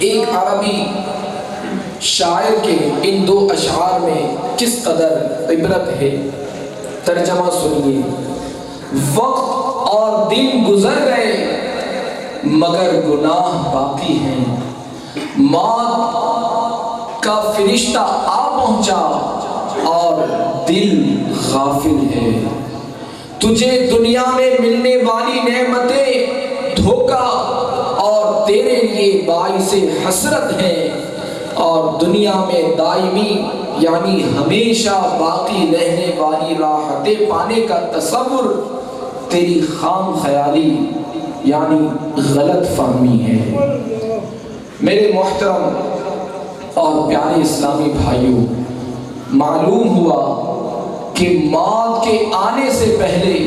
ایک عربی شاعر کے ان دو اشعار میں کس قدر عبرت ہے، ترجمہ سنیے۔ وقت اور دن گزر گئے مگر گناہ باقی ہیں، موت کا فرشتہ آ پہنچا اور دل غافل ہے۔ تجھے دنیا میں ملنے والی نعمتیں دھوکا اور تیرے لیے باعث حسرت ہیں، اور دنیا میں دائمی یعنی ہمیشہ باقی رہنے والی راحتیں پانے کا تصور تیری خام خیالی یعنی غلط فہمی ہے۔ میرے محترم اور پیارے اسلامی بھائیوں، معلوم ہوا کہ موت کے آنے سے پہلے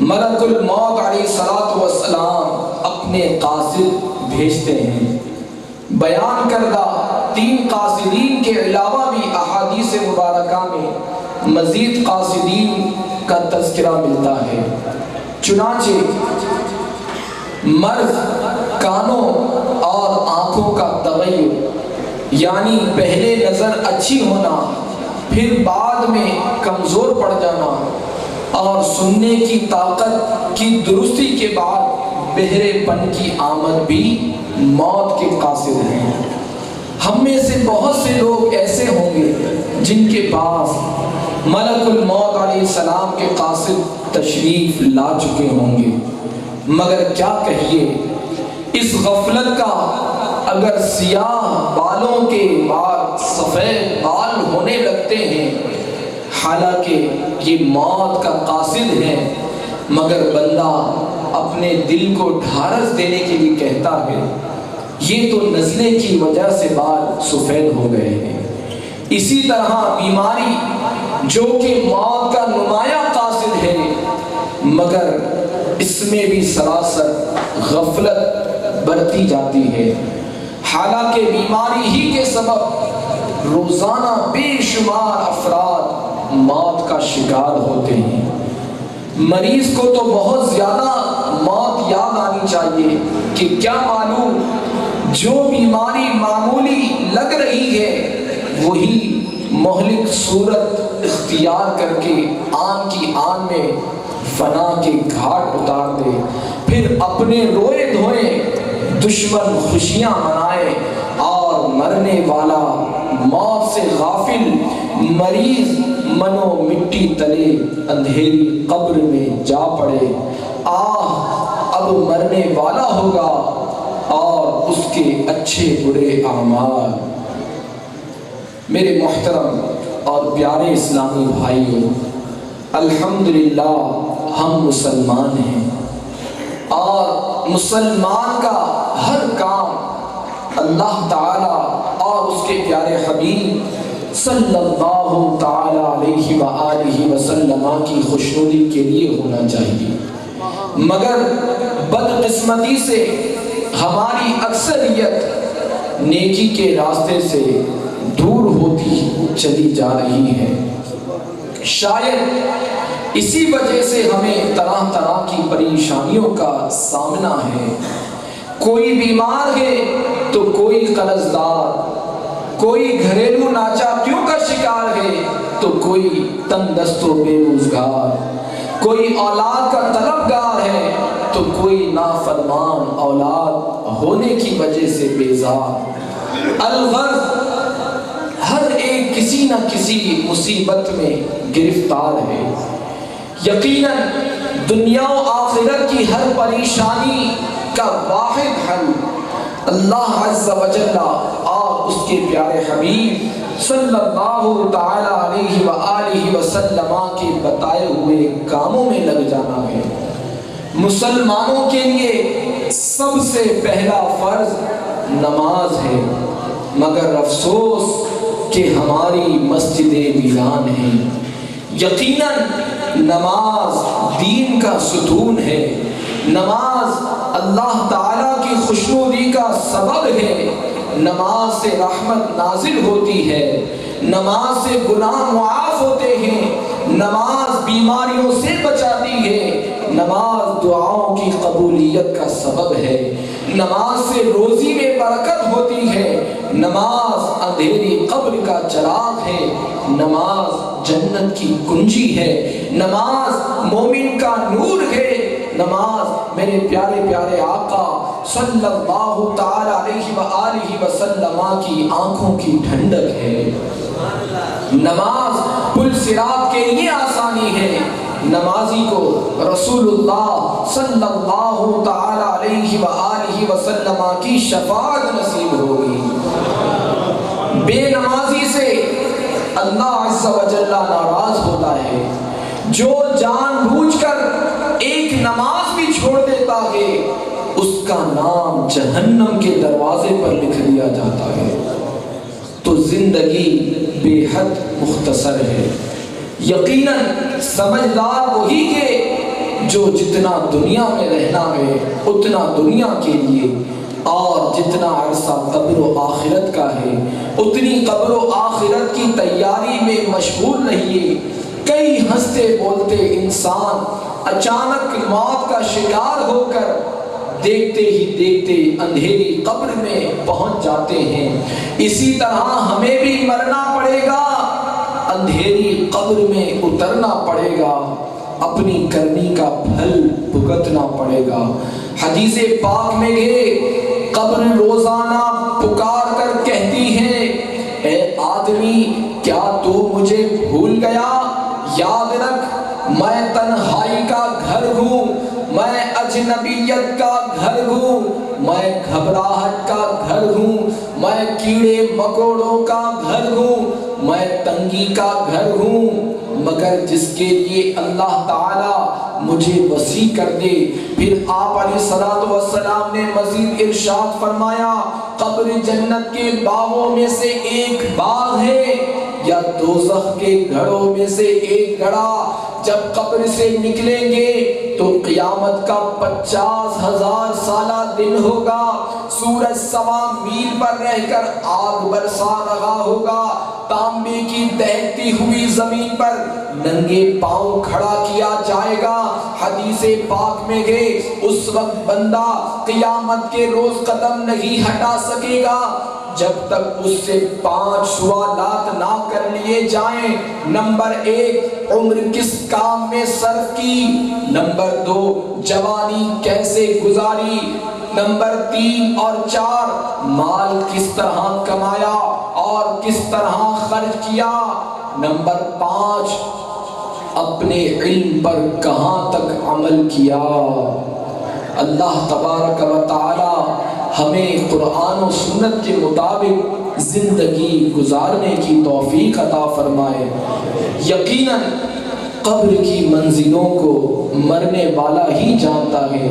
ملک الموت علیہ السلام اپنے قاصد بھیجتے ہیں۔ بیان کردہ 3 قاصدین کے علاوہ بھی احادیث مبارکہ میں مزید قاصدین کا تذکرہ ملتا ہے۔ چنانچہ مرض، کانوں اور آنکھوں کا تغیر یعنی پہلے نظر اچھی ہونا پھر بعد میں کمزور پڑ جانا، اور سننے کی طاقت کی درستی کے بعد بہرے پن کی آمد بھی موت کے قاصد ہیں۔ ہم میں سے بہت سے لوگ ایسے ہوں گے جن کے پاس ملک الموت علیہ السلام کے قاصد تشریف لا چکے ہوں گے، مگر کیا کہیے اس غفلت کا، اگر سیاہ بالوں کے بعد سفید بال ہونے لگتے ہیں، حالانکہ یہ موت کا قاصد ہے، مگر بندہ اپنے دل کو ڈھارس دینے کے لیے کہتا ہے یہ تو نزلے کی وجہ سے بال سفید ہو گئے ہیں۔ اسی طرح بیماری جو کہ موت کا نمایاں قاصد ہے، مگر اس میں بھی سراسر غفلت برتی جاتی ہے، حالانکہ بیماری ہی کے سبب روزانہ بے شمار افراد موت کا شکار ہوتے ہیں۔ مریض کو تو بہت زیادہ موت یاد آنی چاہیے کہ کیا معلوم جو بیماری معمولی لگ رہی ہے وہی مہلک صورت اختیار کر کے آن کی آن میں فنا کے گھاٹ اتار دے، پھر اپنے روئے دھوئے دشمن خوشیاں منائے، اور مرنے والا موت سے غافل مریض منو مٹی تلے اندھیری قبر میں جا پڑے۔ اب مرنے والا ہوگا اور اس کے اچھے برے اعمال۔ میرے محترم اور پیارے اسلامی بھائیوں، الحمدللہ ہم مسلمان ہیں، اور مسلمان کا ہر کام اللہ تعالی اور اس کے پیارے حبیب صلی اللہ تعالی علیہ وآلہ وسلم کی خوشنودی کے لیے ہونا چاہیے، مگر بدقسمتی سے ہماری اکثریت نیکی کے راستے سے دور ہوتی چلی جا رہی ہے۔ شاید اسی وجہ سے ہمیں طرح طرح کی پریشانیوں کا سامنا ہے۔ کوئی بیمار ہے تو کوئی قرض دار، کوئی گھریلو ناچاکیوں کا شکار ہے تو کوئی تنگ دست و بے روزگار، کوئی اولاد کا طلبگار ہے تو کوئی نافرمان اولاد ہونے کی وجہ سے بیزار۔ الغرض ہر ایک کسی نہ کسی مصیبت میں گرفتار ہے۔ یقیناً دنیا و آخرت کی ہر پریشانی کا واحد حل اللہ عز و جل اور اس کے پیارے حبیب صلی اللہ تعالی علیہ وآلہ وسلم کے بتائے ہوئے کاموں میں لگ جانا ہے۔ مسلمانوں کے لیے سب سے پہلا فرض نماز ہے، مگر افسوس کہ ہماری مسجدیں ویران ہیں۔ یقیناً نماز دین کا ستون ہے، نماز اللہ تعالیٰ کی خوشنودی کا سبب ہے، نماز سے رحمت نازل ہوتی ہے، نماز سے گناہ معاف ہوتے ہیں، نماز بیماریوں سے بچاتی ہے، نماز دعاؤں کی قبولیت کا سبب ہے، نماز سے روزی میں برکت ہوتی ہے، نماز اندھیری قبر کا چراغ ہے، نماز جنت کی کنجی ہے، نماز مومن کا نور ہے، نماز میرے پیارے پیارے آقا صلی اللہ تعالی علیہ وآلہ وسلم کی آنکھوں کی ٹھنڈک ہے، نماز پل صراط کے لیے آسانی ہے، نمازی کو رسول اللہ صلی اللہ تعالی علیہ وآلہ وسلم کی شفاعت نصیب ہوگی۔ بے نمازی سے اللہ عز و جل ناراض ہوتا ہے، جو جان بوجھ کر ایک نماز بھی چھوڑ دیتا ہے اس کا نام جہنم کے دروازے پر لکھ دیا جاتا ہے۔ تو زندگی بے حد مختصر ہے، یقیناً سمجھدار وہی کہ جو جتنا دنیا میں رہنا ہے اتنا دنیا کے لیے، اور جتنا عرصہ قبر و آخرت کا ہے اتنی قبر و آخرت کی تیاری میں مشغول رہیے۔ کئی ہنستے بولتے انسان اچانک موت کا شکار ہو کر دیکھتے ہی دیکھتے اندھیری قبر میں پہنچ جاتے ہیں، اسی طرح ہمیں بھی مرنا پڑے گا، اندھیری قبر میں اترنا پڑے گا، اپنی کرنی کا پھل بھگتنا پڑے گا۔ حدیث پاک میں یہ قبر روزانہ پکار کر کہتی ہے، اے آدمی کیا تو مجھے بھول گیا؟ یاد رکھ میں تنہائی کا گھر ہوں، میں اجنبیت کا گھر ہوں، میں گھبراہٹ کا گھر ہوں، میں کیڑے مکوڑوں کا گھر ہوں، میں تنگی کا گھر ہوں، مگر جس کے لیے اللہ تعالی مجھے وسیع کر دے۔ پھر آپ علیہ الصلوۃ والسلام نے مزید ارشاد فرمایا، قبر جنت کے باغوں میں سے ایک باغ ہے یا دوزخ کے گھڑوں میں سے ایک گھڑا، جب قبر سے نکلیں گے تو قیامت کا 50,000 سالہ دن ہوگا، سورج 1.25 میل پر رہ کر آگ برسا رہا ہوگا، تانبے کی دہتی ہوئی زمین پر ننگے پاؤں کھڑا کیا جائے گا۔ حدیث پاک میں گئے اس وقت بندہ قیامت کے روز قدم نہیں ہٹا سکے گا جب تک اس سے 5 سوالات نہ کر لیے جائیں۔ نمبر 1، عمر کس کام میں صرف کی؟ نمبر 2، جوانی کیسے گزاری؟ نمبر 3 اور 4، مال کس طرح کمایا اور کس طرح خرچ کیا؟ نمبر 5، اپنے علم پر کہاں تک عمل کیا؟ اللہ تبارک و تعالی ہمیں قرآن و سنت کے مطابق زندگی گزارنے کی توفیق عطا فرمائے۔ یقیناً قبر کی منزلوں کو مرنے والا ہی جانتا ہے،